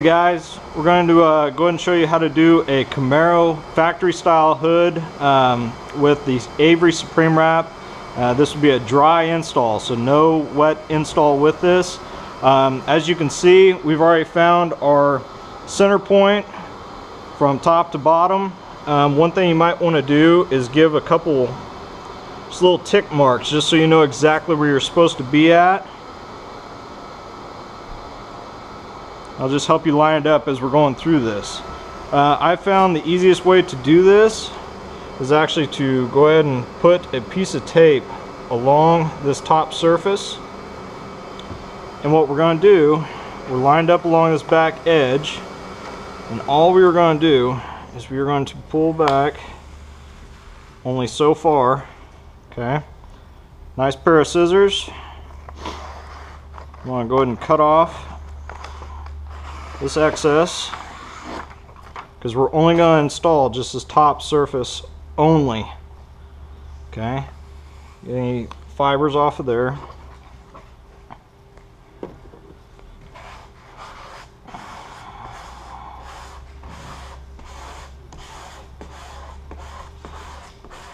Guys, we're going to go ahead and show you how to do a Camaro factory style hood with the Avery Supreme Wrap. This will be a dry install, so no wet install with this. As you can see, we've already found our center point from top to bottom. One thing you might want to do is give a couple just little tick marks just so you know exactly where you're supposed to be at. I'll just help you line it up as we're going through this. I found the easiest way to do this is actually to go ahead and put a piece of tape along this top surface. And what we're going to do, we're lined up along this back edge, and all we are going to do is we are going to pull back only so far. Okay, nice pair of scissors. I'm going to go ahead and cut off this excess because we're only going to install just this top surface only. Okay, get any fibers off of there.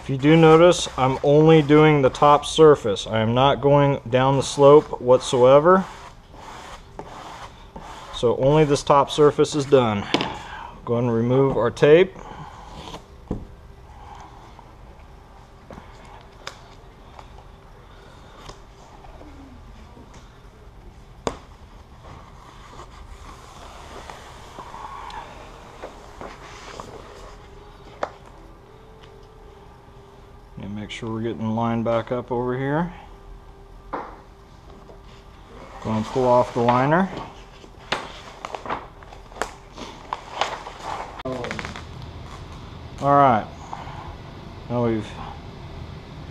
If you do notice, I'm only doing the top surface. I am not going down the slope whatsoever. So only this top surface is done. Go ahead and remove our tape. And make sure we're getting lined back up over here. Go and pull off the liner. Alright, now we've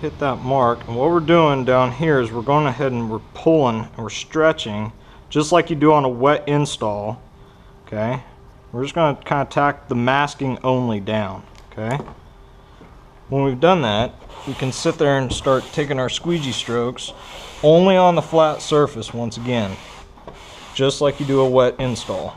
hit that mark, and what we're doing down here is we're going ahead and we're pulling and we're stretching just like you do on a wet install. Okay, we're just going to kind of tack the masking only down. Okay, when we've done that, we can sit there and start taking our squeegee strokes only on the flat surface once again, just like you do a wet install.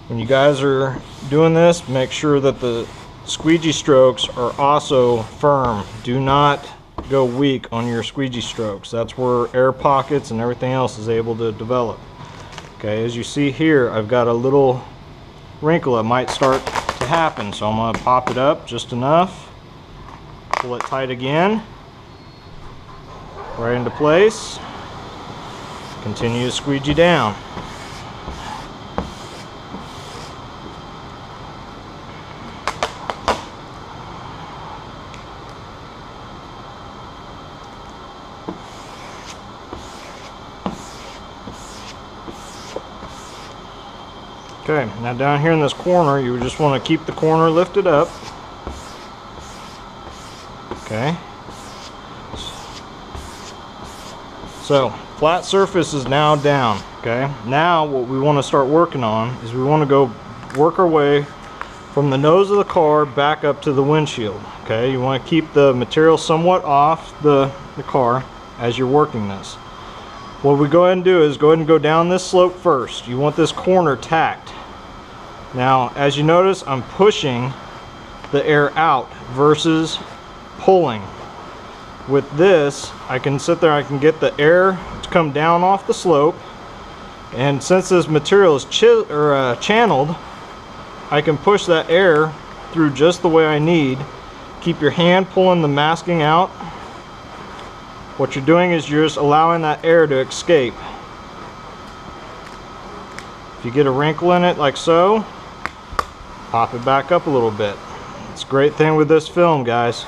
When you guys are doing this, make sure that the squeegee strokes are also firm. Do not go weak on your squeegee strokes. That's where air pockets and everything else is able to develop. Okay, as you see here, I've got a little wrinkle that might start to happen, so I'm going to pop it up just enough, pull it tight again, right into place, continue to squeegee down. Okay, now down here in this corner, you just want to keep the corner lifted up. Okay. So, flat surface is now down. Okay. Now what we want to start working on is we want to go work our way from the nose of the car back up to the windshield. Okay, you want to keep the material somewhat off the car as you're working this. What we go ahead and do is go ahead and go down this slope first. You want this corner tacked. Now, as you notice, I'm pushing the air out versus pulling. With this, I can sit there, I can get the air to come down off the slope, and since this material is channeled, I can push that air through just the way I need. Keep your hand pulling the masking out. What you're doing is you're just allowing that air to escape. If you get a wrinkle in it like so, pop it back up a little bit. It's a great thing with this film, guys.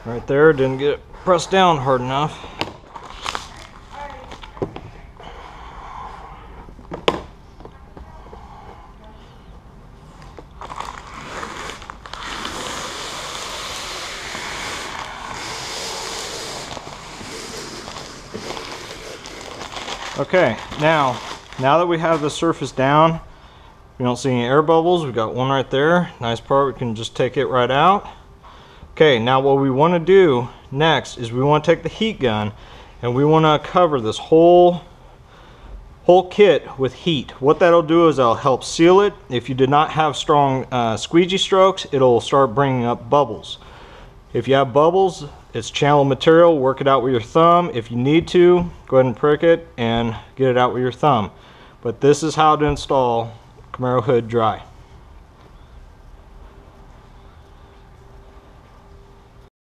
Right there, didn't get it pressed down hard enough. Okay, now that we have the surface down, we don't see any air bubbles. We've got one right there. Nice part, we can just take it right out. Okay, now what we want to do next is we want to take the heat gun and we want to cover this whole kit with heat. What that'll do is that'll help seal it. If you did not have strong squeegee strokes, it'll start bringing up bubbles. If you have bubbles, it's channel material. Work it out with your thumb. If you need to, go ahead and prick it and get it out with your thumb. But this is how to install Camaro hood dry.